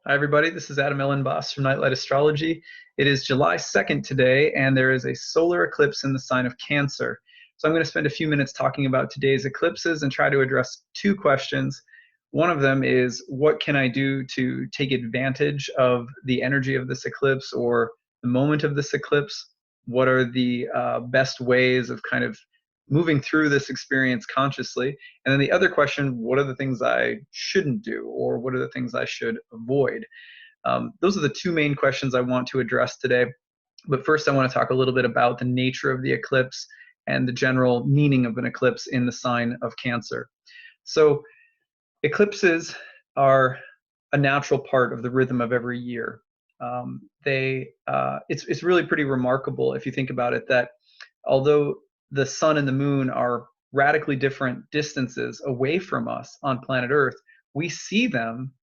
Hi, everybody. This is Elenbaas from Nightlight Astrology. It is July 2nd today, and there is a solar eclipse in the sign of Cancer. So I'm going to spend a few minutes talking about today's eclipses and try to address two questions. One of them is, what can I do to take advantage of the energy of this eclipse or the moment of this eclipse? What are the best ways of kind of moving through this experience consciously? And then the other question, what are the things I shouldn't do, or what are the things I should avoid? Those are the two main questions I want to address today. But first, I want to talk a little bit about the nature of the eclipse and the general meaning of an eclipse in the sign of Cancer. So eclipses are a natural part of the rhythm of every year. It's really pretty remarkable if you think about it, that although the sun and the moon are radically different distances away from us on planet Earth, we see them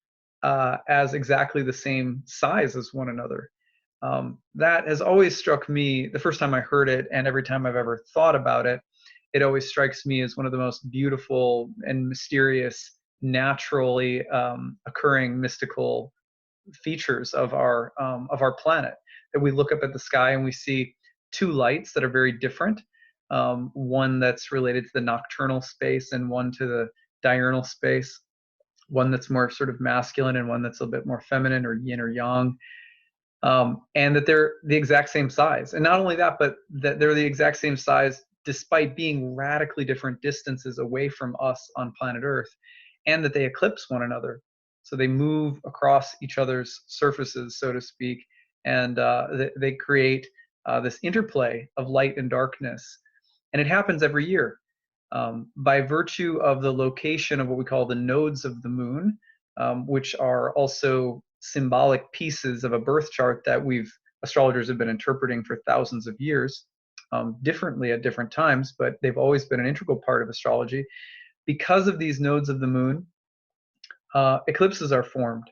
as exactly the same size as one another. That has always struck me the first time I heard it, and every time I've ever thought about it, it always strikes me as one of the most beautiful and mysterious, naturally occurring mystical features of our planet. That we look up at the sky and we see two lights that are very different. One that's related to the nocturnal space and one to the diurnal space. One that's more sort of masculine and one that's a bit more feminine, or yin or yang. And that they're the exact same size. And not only that, but that they're the exact same size despite being radically different distances away from us on planet Earth, and that they eclipse one another. So they move across each other's surfaces, so to speak, and they create this interplay of light and darkness. And it happens every year. By virtue of the location of what we call the nodes of the moon, which are also symbolic pieces of a birth chart that astrologers have been interpreting for thousands of years, differently at different times, but they've always been an integral part of astrology. Because of these nodes of the moon, eclipses are formed.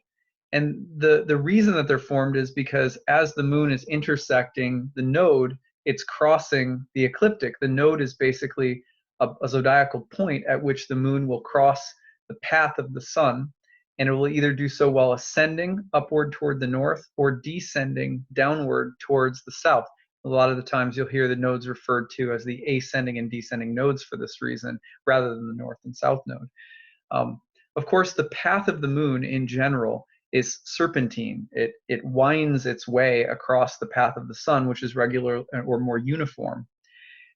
And the reason that they're formed is because as the moon is intersecting the node, it's crossing the ecliptic. The node is basically a zodiacal point at which the moon will cross the path of the sun, and it will either do so while ascending upward toward the north or descending downward towards the south. A lot of the times you'll hear the nodes referred to as the ascending and descending nodes for this reason, rather than the north and south node. Of course, the path of the moon in general is serpentine. It winds its way across the path of the sun, which is regular or more uniform.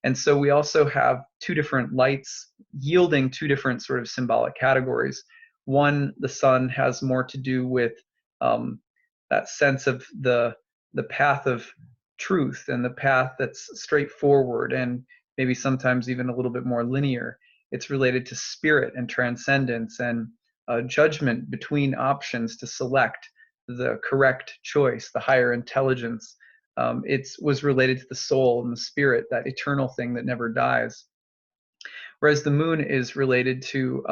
And so we also have two different lights yielding two different sort of symbolic categories. One, the sun, has more to do with that sense of the path of truth and the path that's straightforward and maybe sometimes even a little bit more linear. It's related to spirit and transcendence and judgment between options to select the correct choice, the higher intelligence. It was related to the soul and the spirit, that eternal thing that never dies. Whereas the moon is related to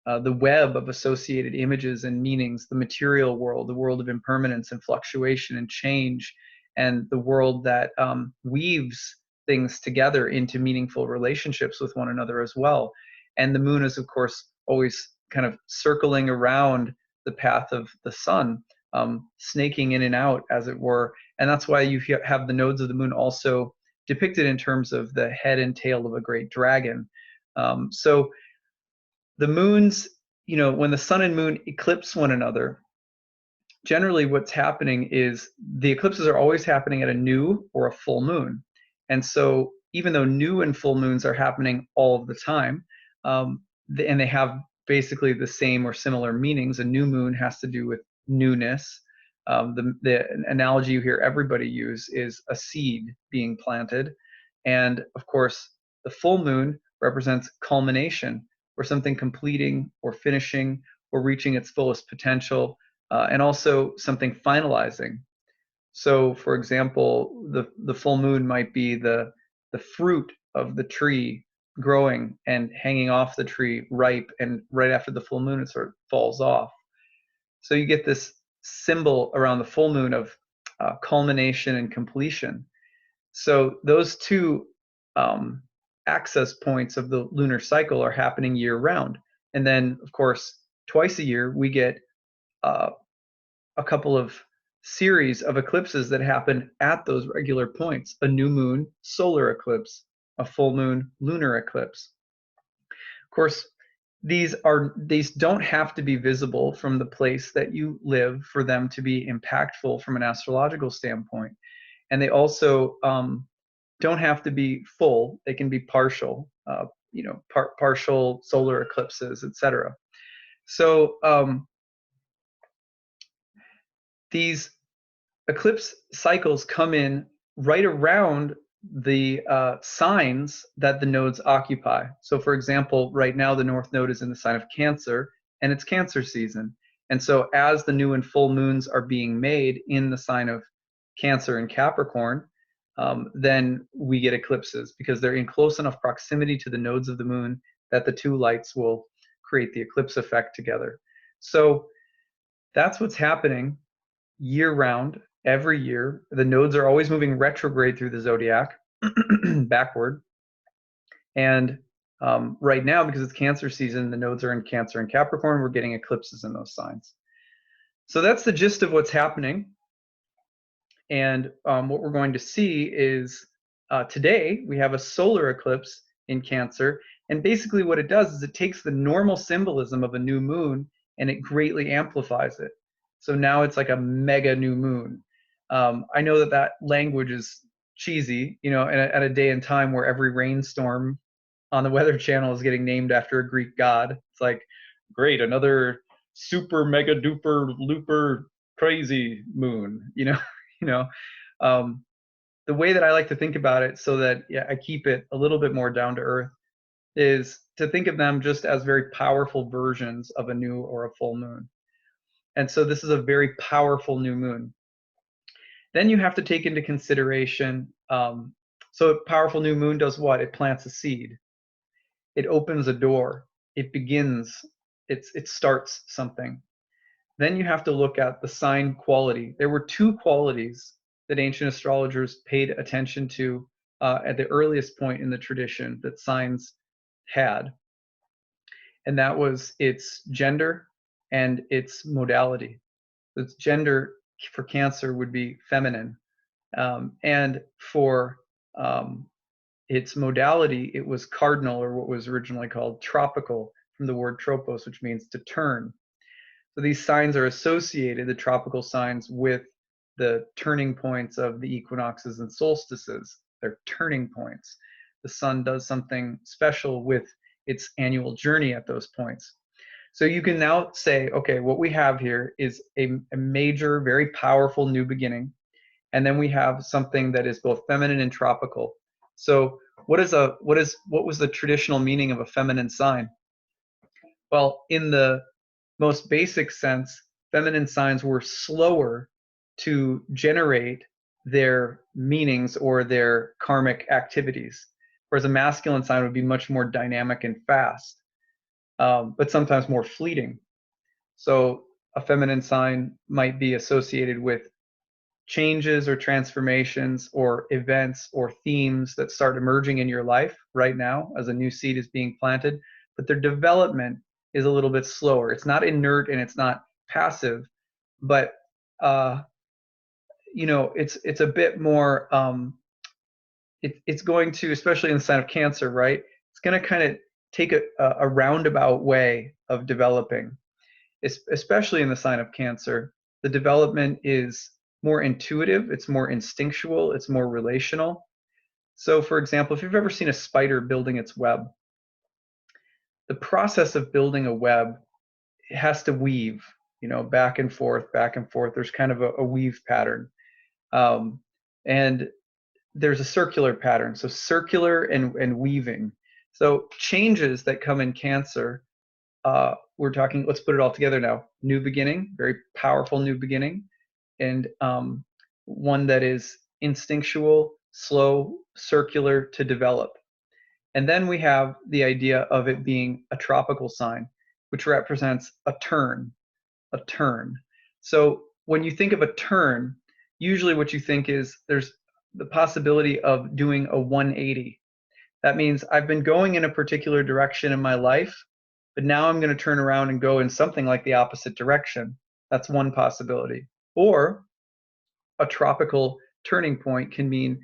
the web of associated images and meanings, the material world, the world of impermanence and fluctuation and change, and the world that weaves things together into meaningful relationships with one another as well. And the moon is, of course, always kind of circling around the path of the sun, snaking in and out, as it were. And that's why you have the nodes of the moon also depicted in terms of the head and tail of a great dragon. So the moons, when the sun and moon eclipse one another, generally what's happening is the eclipses are always happening at a new or a full moon. And so even though new and full moons are happening all of the time, and they have basically the same or similar meanings, a new moon has to do with newness. The analogy you hear everybody use is a seed being planted. And of course, the full moon represents culmination, or something completing or finishing or reaching its fullest potential, and also something finalizing. So, for example, the full moon might be the fruit of the tree growing and hanging off the tree ripe, and right after the full moon it sort of falls off. So you get this symbol around the full moon of culmination and completion. So those two access points of the lunar cycle are happening year round. And then, of course, twice a year we get a couple of series of eclipses that happen at those regular points: a new moon solar eclipse, a full moon lunar eclipse. Of course, these don't have to be visible from the place that you live for them to be impactful from an astrological standpoint. And they also don't have to be full. They can be partial, partial solar eclipses, etc. So these eclipse cycles come in right around the signs that the nodes occupy. So for example, right now the North Node is in the sign of Cancer, and it's Cancer season. And so as the new and full moons are being made in the sign of Cancer and Capricorn, then we get eclipses because they're in close enough proximity to the nodes of the moon that the two lights will create the eclipse effect together. So that's what's happening year round. Every year, the nodes are always moving retrograde through the zodiac, backward. And right now, because it's Cancer season, the nodes are in Cancer and Capricorn, we're getting eclipses in those signs. So that's the gist of what's happening. And what we're going to see is today we have a solar eclipse in Cancer. And basically what it does is it takes the normal symbolism of a new moon and it greatly amplifies it. So now it's like a mega new moon. I know that language is cheesy, at a day and time where every rainstorm on the Weather Channel is getting named after a Greek god. It's like, great, another super mega duper looper crazy moon, the way that I like to think about it, so that I keep it a little bit more down to earth, is to think of them just as very powerful versions of a new or a full moon. And so this is a very powerful new moon. Then you have to take into consideration, so a powerful new moon does what? It plants a seed. It opens a door. It begins, it starts something. Then you have to look at the sign quality. There were two qualities that ancient astrologers paid attention to at the earliest point in the tradition that signs had. And that was its gender and its modality. Its gender for Cancer would be feminine. And for its modality, it was cardinal, or what was originally called tropical, from the word tropos, which means to turn. So these signs are associated, the tropical signs, with the turning points of the equinoxes and solstices. They're turning points. The sun does something special with its annual journey at those points. So you can now say, okay, what we have here is a major, very powerful new beginning. And then we have something that is both feminine and tropical. So what was the traditional meaning of a feminine sign? Well, in the most basic sense, feminine signs were slower to generate their meanings or their karmic activities, whereas a masculine sign would be much more dynamic and fast, but sometimes more fleeting. So a feminine sign might be associated with changes or transformations or events or themes that start emerging in your life right now as a new seed is being planted, but their development is a little bit slower. It's not inert and it's not passive, but it's a bit more. It's going to, especially in the sign of Cancer, right? It's going to kind of take a roundabout way of developing, especially in the sign of Cancer. The development is more intuitive, it's more instinctual, it's more relational. So for example, if you've ever seen a spider building its web, the process of building a web has to weave, back and forth, back and forth. There's kind of a weave pattern. And there's a circular pattern, so circular and weaving. So changes that come in Cancer, we're talking, let's put it all together now. New beginning, very powerful new beginning, and one that is instinctual, slow, circular to develop. And then we have the idea of it being a tropical sign, which represents a turn. So when you think of a turn, usually what you think is there's the possibility of doing a 180. That means I've been going in a particular direction in my life, but now I'm going to turn around and go in something like the opposite direction. That's one possibility. Or a tropical turning point can mean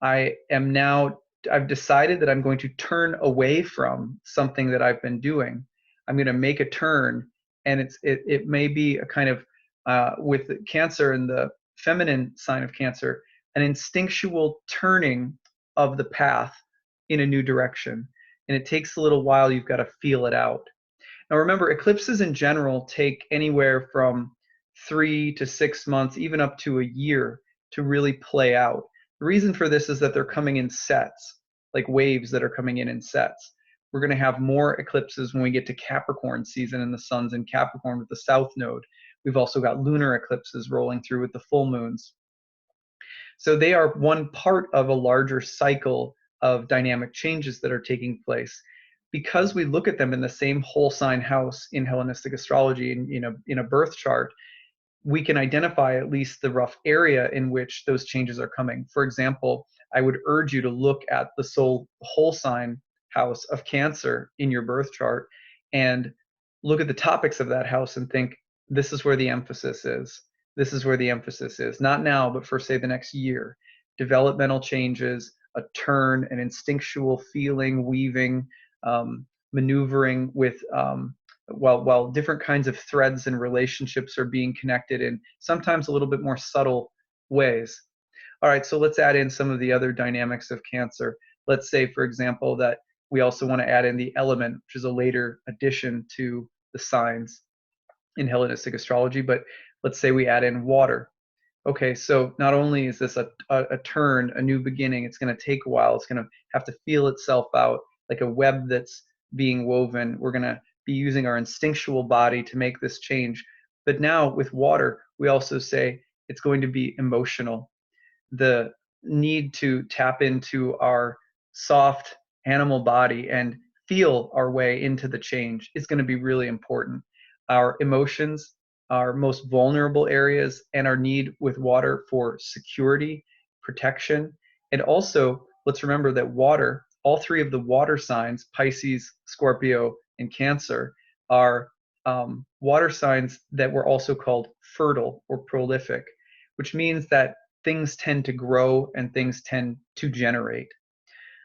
I've decided that I'm going to turn away from something that I've been doing. I'm going to make a turn, and it may be a kind of with Cancer and the feminine sign of Cancer, an instinctual turning of the path in a new direction. And it takes a little while. You've got to feel it out. Now remember, eclipses in general take anywhere from 3 to 6 months, even up to a year, to really play out. The reason for this is that they're coming in sets, like waves that are coming in sets. We're going to have more eclipses when we get to Capricorn season, and the sun's in Capricorn with the south node. We've also got lunar eclipses rolling through with the full moons. So they are one part of a larger cycle of dynamic changes that are taking place. Because we look at them in the same whole sign house in Hellenistic astrology, in a birth chart, we can identify at least the rough area in which those changes are coming. For example, I would urge you to look at the whole sign house of Cancer in your birth chart and look at the topics of that house and think, this is where the emphasis is. This is where the emphasis is. Not now, but for, say, the next year. Developmental changes, a turn, an instinctual feeling, weaving, maneuvering with while different kinds of threads and relationships are being connected in sometimes a little bit more subtle ways. All right, so let's add in some of the other dynamics of Cancer. Let's say, for example, that we also want to add in the element, which is a later addition to the signs in Hellenistic astrology, but let's say we add in water. Okay, so not only is this a turn, a new beginning, it's going to take a while. It's going to have to feel itself out like a web that's being woven. We're going to be using our instinctual body to make this change. But now with water, we also say it's going to be emotional. The need to tap into our soft animal body and feel our way into the change is going to be really important. Our emotions, our most vulnerable areas, and our need with water for security, protection. And also, let's remember that water, all three of the water signs, Pisces, Scorpio, and Cancer, are water signs that were also called fertile or prolific, which means that things tend to grow and things tend to generate.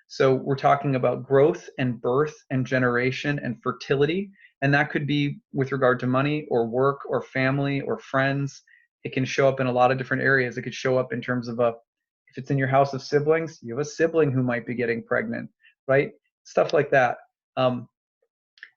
So we're talking about growth and birth and generation and fertility. And that could be with regard to money or work or family or friends. It can show up in a lot of different areas. It could show up in terms of if it's in your house of siblings, you have a sibling who might be getting pregnant, right? Stuff like that.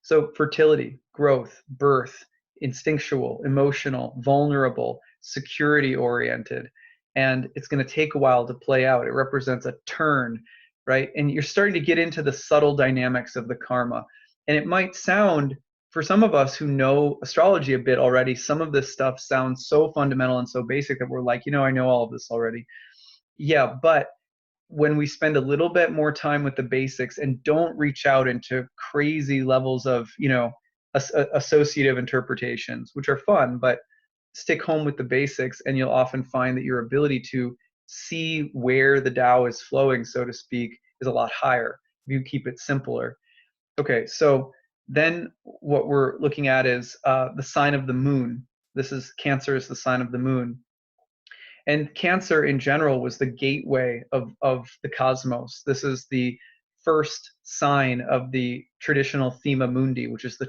So fertility, growth, birth, instinctual, emotional, vulnerable, security oriented. And it's going to take a while to play out. It represents a turn, right? And you're starting to get into the subtle dynamics of the karma. And it might sound, for some of us who know astrology a bit already, some of this stuff sounds so fundamental and so basic that we're like, I know all of this already. Yeah, but when we spend a little bit more time with the basics and don't reach out into crazy levels of, associative interpretations, which are fun, but stick home with the basics, and you'll often find that your ability to see where the Tao is flowing, so to speak, is a lot higher if you keep it simpler. Okay, so then what we're looking at is the sign of the moon. Cancer is the sign of the moon. And Cancer in general was the gateway of the cosmos. This is the first sign of the traditional thema mundi, which is the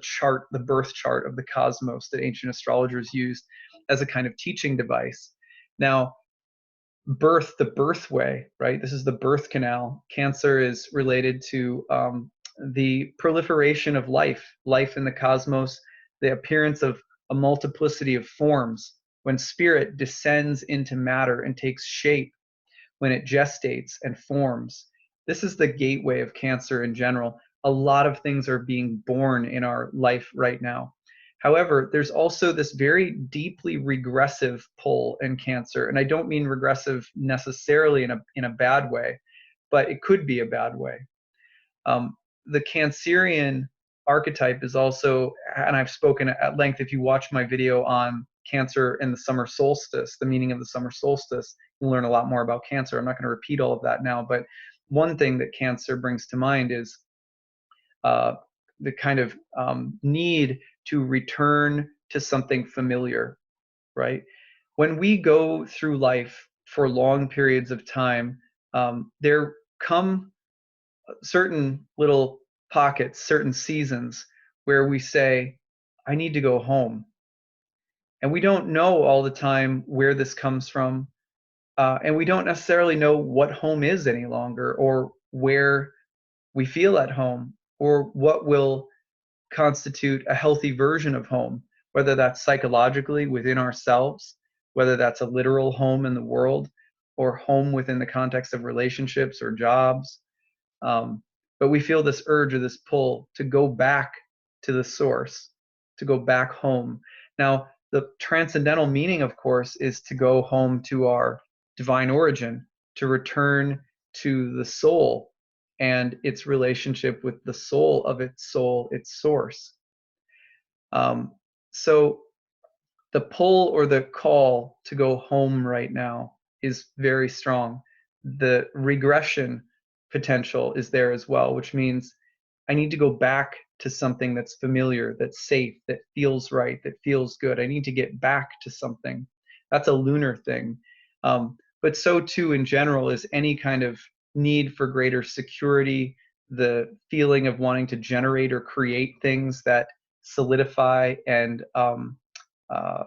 birth chart of the cosmos that ancient astrologers used as a kind of teaching device. Now, the birthway, right? This is the birth canal. Cancer is related to the proliferation of life in the cosmos, the appearance of a multiplicity of forms. When spirit descends into matter and takes shape, when it gestates and forms. This is the gateway of Cancer in general. A lot of things are being born in our life right now. However, there's also this very deeply regressive pull in Cancer. And I don't mean regressive necessarily in a bad way, but it could be a bad way. The Cancerian archetype is also, and I've spoken at length, if you watch my video on Cancer and the summer solstice, the meaning of the summer solstice, you'll learn a lot more about Cancer. I'm not going to repeat all of that now, but one thing that Cancer brings to mind is the kind of need to return to something familiar. right? When we go through life for long periods of time, there come certain little pockets, certain seasons where we say, I need to go home. And we don't know all the time where this comes from. And we don't necessarily know what home is any longer, or where we feel at home, or what will constitute a healthy version of home, whether that's psychologically within ourselves, whether that's a literal home in the world, or home within the context of relationships or jobs. Um, but we feel this urge or this pull to go back to the source, to go back home. Now, the transcendental meaning, of course, is to go home to our divine origin, to return to the soul and its relationship with the soul, its source. So the pull or the call to go home right now is very strong. The regression potential is there as well, which means I need to go back to something that's familiar, that's safe, that feels right, that feels good. I need to get back to something. That's a lunar thing. But so too, in general, is any kind of need for greater security, the feeling of wanting to generate or create things that solidify and uh,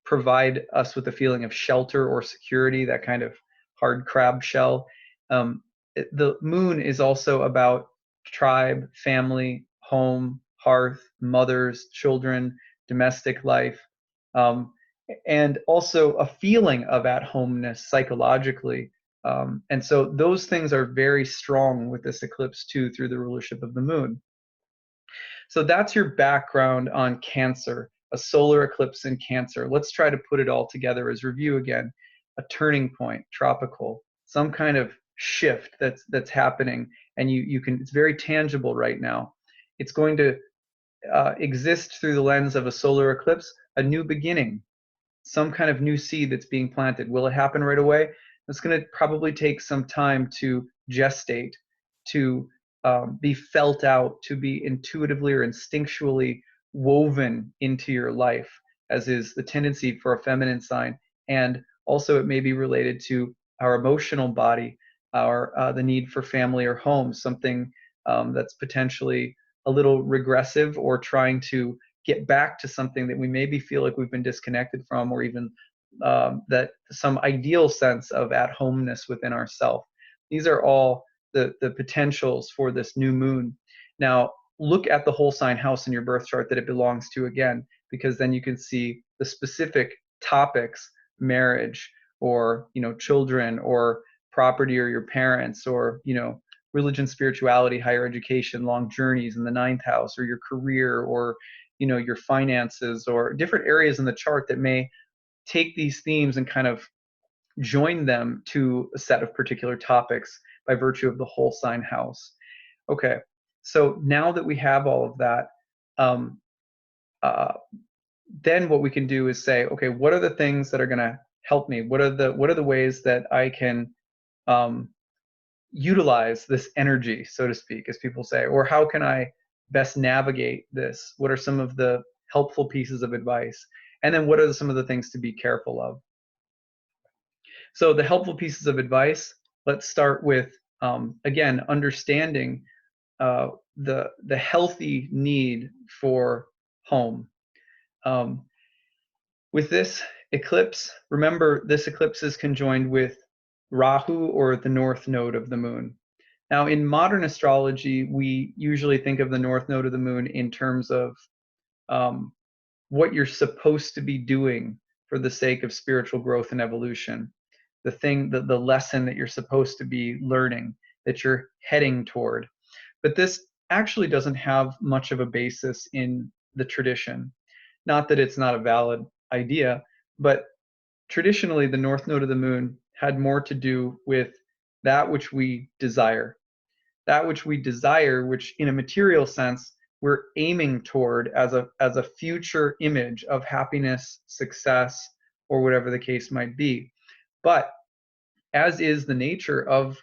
provide us with a feeling of shelter or security, that kind of hard crab shell. The moon is also about tribe, family, home, hearth, mothers, children, domestic life, um, and also a feeling of at-homeness psychologically. And so those things are very strong with this eclipse too, through the rulership of the moon. So that's your background on Cancer, a solar eclipse in Cancer. Let's try to put it all together as review again. A turning point, tropical, some kind of shift that's happening, and you can, it's very tangible right now. It's going to exist through the lens of a solar eclipse, a new beginning, some kind of new seed that's being planted. Will it happen right away? It's going to probably take some time to gestate, to be felt out, to be intuitively or instinctually woven into your life, as is the tendency for a feminine sign. And also, it may be related to our emotional body, our the need for family or home, something that's potentially a little regressive, or trying to get back to something that we maybe feel like we've been disconnected from, or even that some ideal sense of at-homeness within ourself. These are all the potentials for this new moon. Now, look at the whole sign house in your birth chart that it belongs to again, because then you can see the specific topics: marriage, or children, or property, or your parents, or religion, spirituality, higher education, long journeys in the ninth house, or your career, or your finances, or different areas in the chart that may take these themes and kind of join them to a set of particular topics by virtue of the whole sign house. Okay, so now that we have all of that, um, uh, then what we can do is say, okay, what are the things that are going to help me? What are the ways that I can um, utilize this energy, so to speak, as people say, or how can I best navigate this? What are some of the helpful pieces of advice? And then what are some of the things to be careful of? So the helpful pieces of advice, let's start with, again, understanding the healthy need for home. Um, with this eclipse, remember this eclipse is conjoined with Rahu, or the north node of the moon. Now, in modern astrology, we usually think of the north node of the moon in terms of um, what you're supposed to be doing for the sake of spiritual growth and evolution, the lesson that you're supposed to be learning, that you're heading toward. But this actually doesn't have much of a basis in the tradition. Not that it's not a valid idea, but traditionally, the north node of the moon had more to do with that which we desire. That which we desire, which in a material sense, we're aiming toward as a future image of happiness, success, or whatever the case might be. But as is the nature of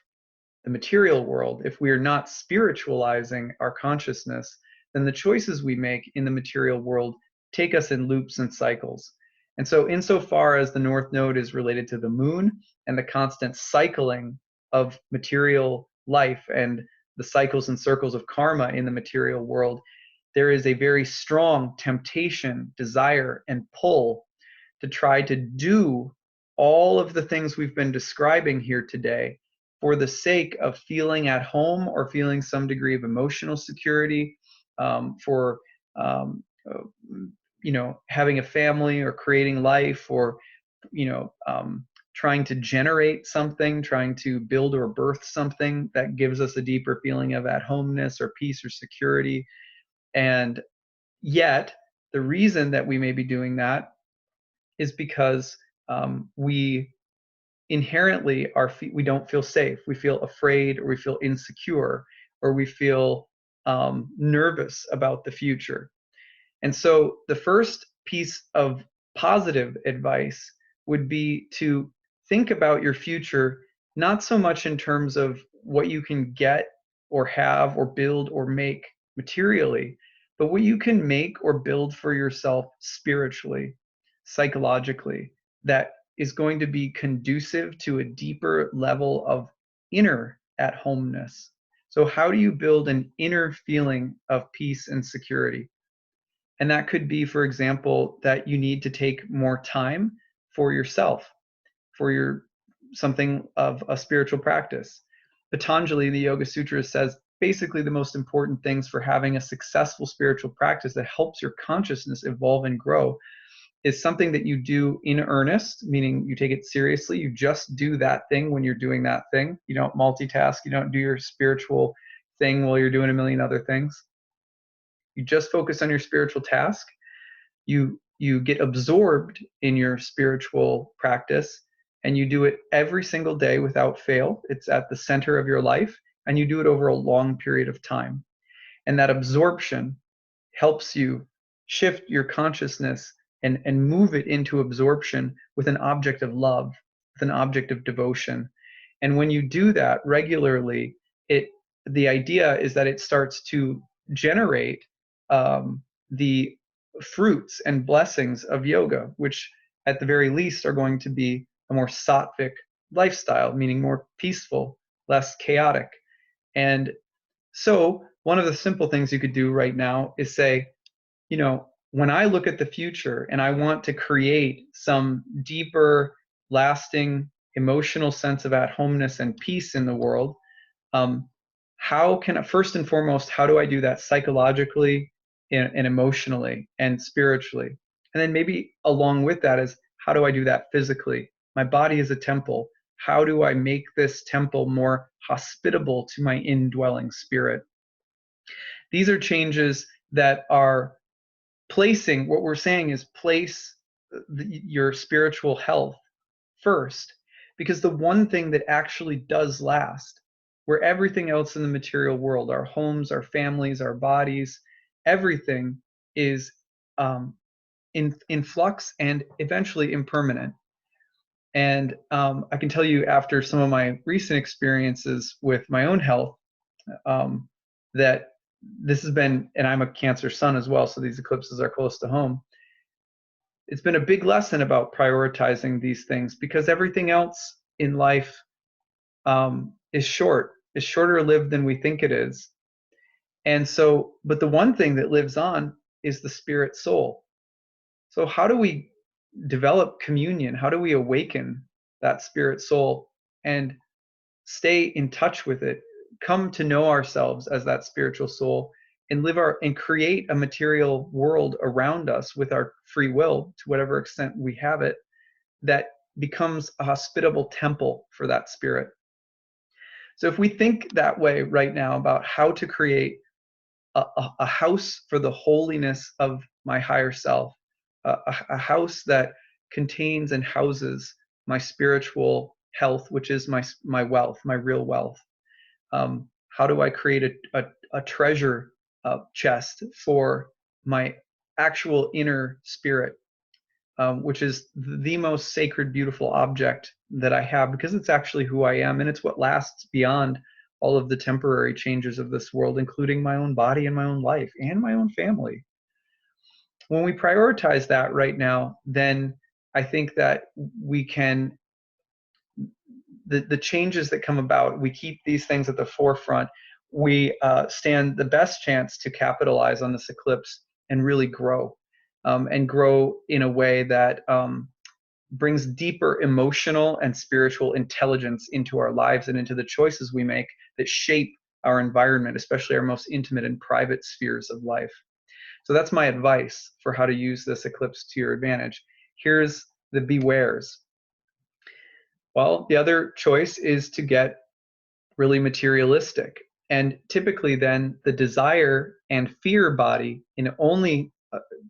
the material world, if we are not spiritualizing our consciousness, then the choices we make in the material world take us in loops and cycles. And so insofar as the North Node is related to the moon and the constant cycling of material life and the cycles and circles of karma in the material world, there is a very strong temptation, desire, and pull to try to do all of the things we've been describing here today for the sake of feeling at home or feeling some degree of emotional security, for um, having a family or creating life, or trying to generate something, trying to build or birth something that gives us a deeper feeling of at-homeness or peace or security. And yet, the reason that we may be doing that is because we inherently we don't feel safe. We feel afraid, or we feel insecure, or we feel nervous about the future. And so the first piece of positive advice would be to think about your future, not so much in terms of what you can get or have or build or make materially, but what you can make or build for yourself spiritually, psychologically, that is going to be conducive to a deeper level of inner at homeness. So how do you build an inner feeling of peace and security? And that could be, for example, that you need to take more time for yourself, for your something of a spiritual practice. Patanjali, the Yoga Sutras, says basically the most important things for having a successful spiritual practice that helps your consciousness evolve and grow is something that you do in earnest, meaning you take it seriously. You just do that thing when you're doing that thing. You don't multitask. You don't do your spiritual thing while you're doing a million other things. You just focus on your spiritual task. You get absorbed in your spiritual practice, and you do it every single day without fail. It's at the center of your life, and you do it over a long period of time. And that absorption helps you shift your consciousness and move it into absorption with an object of love, with an object of devotion. And when you do that regularly, the idea is that it starts to generate the fruits and blessings of yoga, which at the very least are going to be a more sattvic lifestyle, meaning more peaceful, less chaotic. And so one of the simple things you could do right now is say, when I look at the future and I want to create some deeper, lasting emotional sense of at-homeness and peace in the world, first and foremost, how do I do that psychologically and emotionally and spiritually? And then maybe along with that is, how do I do that physically? My body is a temple. How do I make this temple more hospitable to my indwelling spirit? These are changes that are placing, what we're saying is place your spiritual health first, because the one thing that actually does last, where everything else in the material world, our homes, our families, our bodies, everything is in flux and eventually impermanent. And I can tell you, after some of my recent experiences with my own health, that this has been, and I'm a Cancer sun as well, so these eclipses are close to home. It's been a big lesson about prioritizing these things, because everything else in life is shorter lived than we think it is. And so, but the one thing that lives on is the spirit soul. So how do we develop communion? How do we awaken that spirit soul and stay in touch with it, come to know ourselves as that spiritual soul, and and create a material world around us with our free will, to whatever extent we have it, that becomes a hospitable temple for that spirit? So if we think that way right now about how to create a house for the holiness of my higher self, a house that contains and houses my spiritual health, which is my wealth, my real wealth. How do I create a treasure chest for my actual inner spirit, which is the most sacred, beautiful object that I have, because it's actually who I am, and it's what lasts beyond all of the temporary changes of this world, including my own body and my own life and my own family. When we prioritize that right now, then I think that we can, the changes that come about, we keep these things at the forefront, we stand the best chance to capitalize on this eclipse and really grow, and grow in a way that brings deeper emotional and spiritual intelligence into our lives and into the choices we make that shape our environment, especially our most intimate and private spheres of life. So that's my advice for how to use this eclipse to your advantage. Here's the bewares. Well, the other choice is to get really materialistic. And typically, then the desire and fear body, in only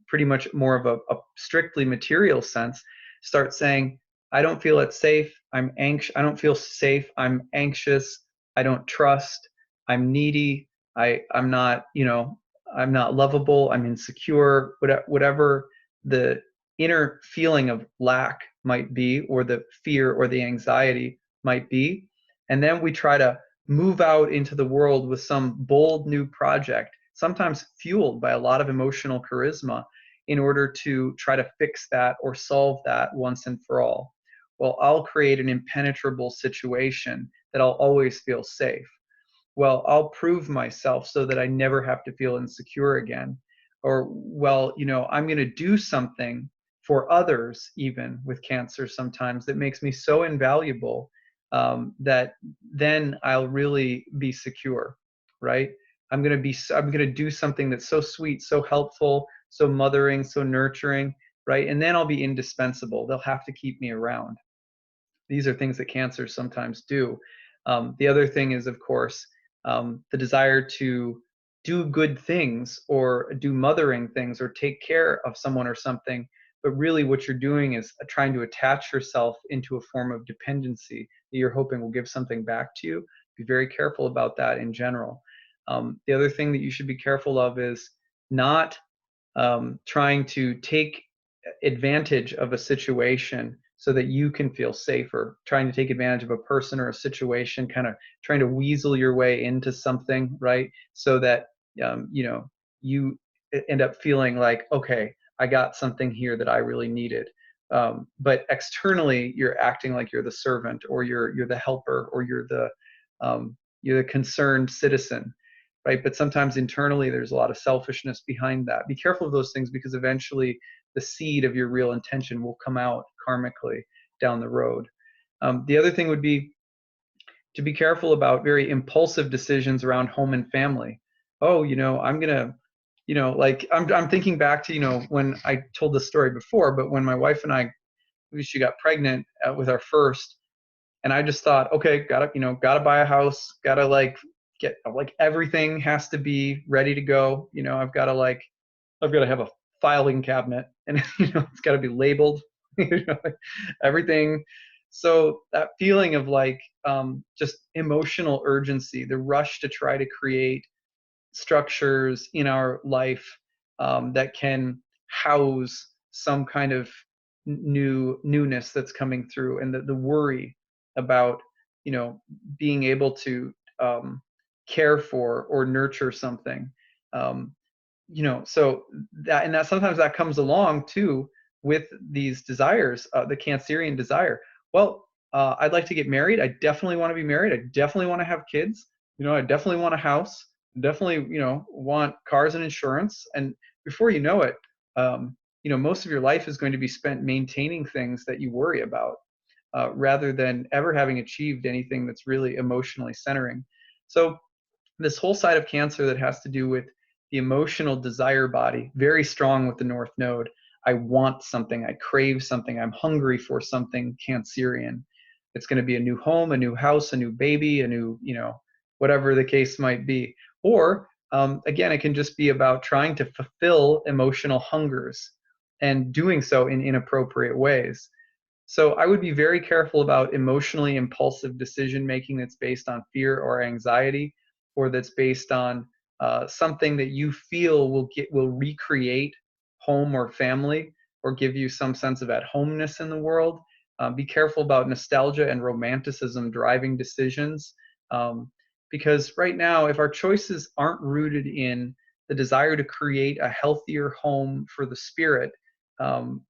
pretty much more of a strictly material sense, start saying, I don't feel it's safe. I'm anxious. I don't feel safe. I'm anxious. I don't trust. I'm needy. I'm not, I'm not lovable. I'm insecure. Whatever the inner feeling of lack might be, or the fear or the anxiety might be. And then we try to move out into the world with some bold new project, sometimes fueled by a lot of emotional charisma, in order to try to fix that or solve that once and for all. Well, I'll create an impenetrable situation that I'll always feel safe. Well, I'll prove myself so that I never have to feel insecure again. Or, well, I'm going to do something for others, even with cancer sometimes, that makes me so invaluable, that then I'll really be secure, right? I'm going to do something that's so sweet, so helpful, so mothering, so nurturing, right? And then I'll be indispensable. They'll have to keep me around. These are things that cancers sometimes do. The other thing is, of course, the desire to do good things or do mothering things or take care of someone or something. But really, what you're doing is trying to attach yourself into a form of dependency that you're hoping will give something back to you. Be very careful about that in general. The other thing that you should be careful of is not trying to take advantage of a situation so that you can feel safer, trying to take advantage of a person or a situation, kind of trying to weasel your way into something, right? So that you end up feeling like, okay, I got something here that I really needed. But externally, you're acting like you're the servant, or you're the helper, or you're the concerned citizen, right? But sometimes internally, there's a lot of selfishness behind that. Be careful of those things, because eventually the seed of your real intention will come out karmically down the road. The other thing would be to be careful about very impulsive decisions around home and family. Oh, I'm gonna, like I'm thinking back to, when I told this story before, but when my wife and I, she got pregnant with our first, and I just thought, okay, gotta buy a house, gotta get everything has to be ready to go. I've got to have a filing cabinet, and it's got to be labeled, everything. So that feeling of just emotional urgency, the rush to try to create structures in our life that can house some kind of newness that's coming through, and the worry about being able to care for or nurture something. Um, so that sometimes that comes along too with these desires, the Cancerian desire. Well, I'd like to get married. I definitely want to be married. I definitely want to have kids. I definitely want a house. Definitely, want cars and insurance. And before you know it, most of your life is going to be spent maintaining things that you worry about, rather than ever having achieved anything that's really emotionally centering. So this whole side of Cancer that has to do with the emotional desire body, very strong with the North Node. I want something, I crave something, I'm hungry for something Cancerian. It's going to be a new home, a new house, a new baby, a new, whatever the case might be. Or again, it can just be about trying to fulfill emotional hungers and doing so in inappropriate ways. So I would be very careful about emotionally impulsive decision making that's based on fear or anxiety, or that's based on something that you feel will recreate home or family, or give you some sense of at-homeness in the world. Be careful about nostalgia and romanticism driving decisions, because right now, if our choices aren't rooted in the desire to create a healthier home for the spirit,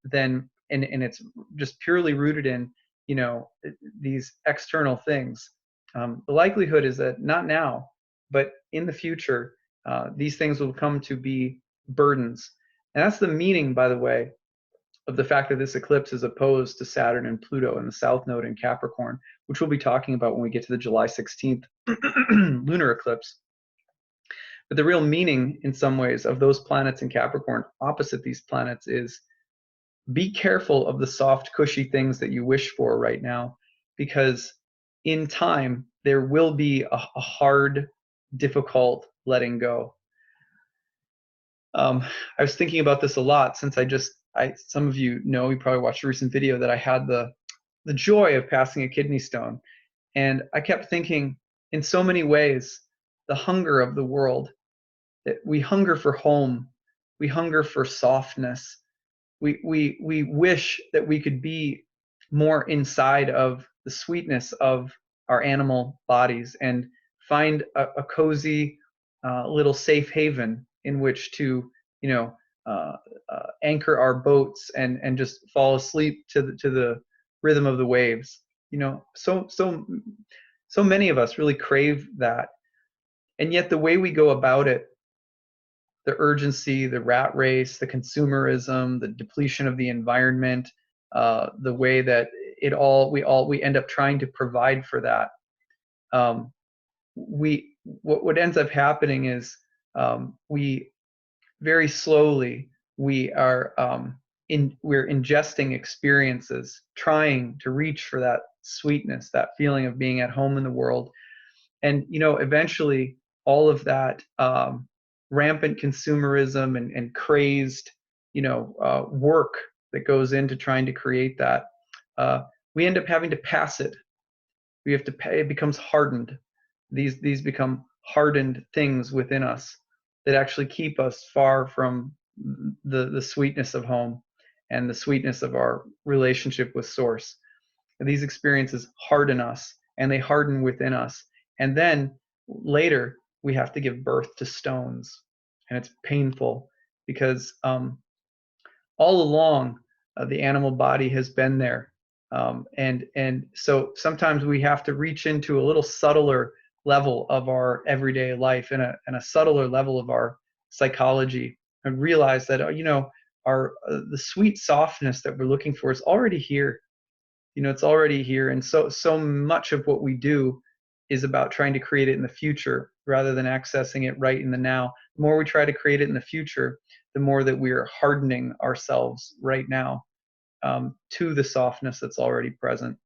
then and it's just purely rooted in, you know, these external things, the likelihood is that not now, but in the future, these things will come to be burdens. And that's the meaning, by the way, of the fact that this eclipse is opposed to Saturn and Pluto in the South Node in Capricorn, which we'll be talking about when we get to the July 16th lunar eclipse. But the real meaning, in some ways, of those planets in Capricorn opposite these planets is be careful of the soft, cushy things that you wish for right now, because in time, there will be a hard, difficult letting go. I was thinking about this a lot since some of you know, you probably watched a recent video that I had the joy of passing a kidney stone. And I kept thinking, in so many ways, the hunger of the world, that we hunger for home, we hunger for softness, we wish that we could be more inside of the sweetness of our animal bodies and find a cozy little safe haven in which to, you know, anchor our boats and just fall asleep to the rhythm of the waves. You know, so many of us really crave that, and yet the way we go about it, the urgency, the rat race, the consumerism, the depletion of the environment, the way that we end up trying to provide for that. What ends up happening is we very slowly we're ingesting experiences, trying to reach for that sweetness, that feeling of being at home in the world, and you know, eventually all of that rampant consumerism and crazed, you know, work that goes into trying to create that, we end up having to pass it. We have to pay. It becomes hardened. These become hardened things within us that actually keep us far from the sweetness of home and the sweetness of our relationship with Source. And these experiences harden us, and they harden within us. And then later, we have to give birth to stones. And it's painful because all along, the animal body has been there. And so sometimes we have to reach into a little subtler level of our everyday life and a subtler level of our psychology, and realize that, you know, the sweet softness that we're looking for is already here. You know, it's already here. And so much of what we do is about trying to create it in the future rather than accessing it right in the now. The more we try to create it in the future, the more that we are hardening ourselves right now to the softness that's already present.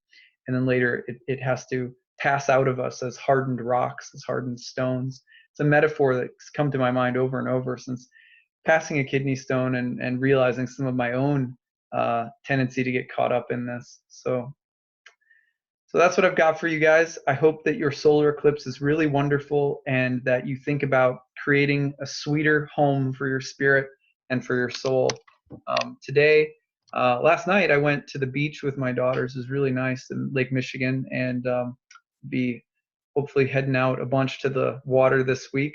And then later it has to pass out of us as hardened rocks, as hardened stones. It's a metaphor that's come to my mind over and over since passing a kidney stone and realizing some of my own tendency to get caught up in this. So that's what I've got for you guys. I hope that your solar eclipse is really wonderful and that you think about creating a sweeter home for your spirit and for your soul. Last night I went to the beach with my daughters. It was really nice in Lake Michigan, and be hopefully heading out a bunch to the water this week.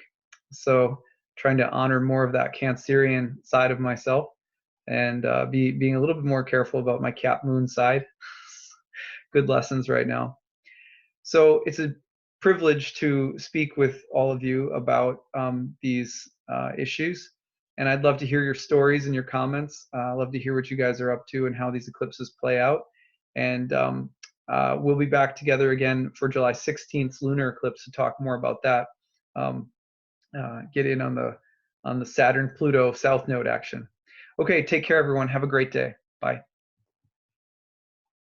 So trying to honor more of that Cancerian side of myself, and being a little bit more careful about my Cap Moon side. Good lessons right now. So it's a privilege to speak with all of you about these issues. And I'd love to hear your stories and your comments. I'd love to hear what you guys are up to and how these eclipses play out. And we'll be back together again for July 16th lunar eclipse to talk more about that. Get in on the Saturn-Pluto South Node action. Okay, take care, everyone. Have a great day. Bye.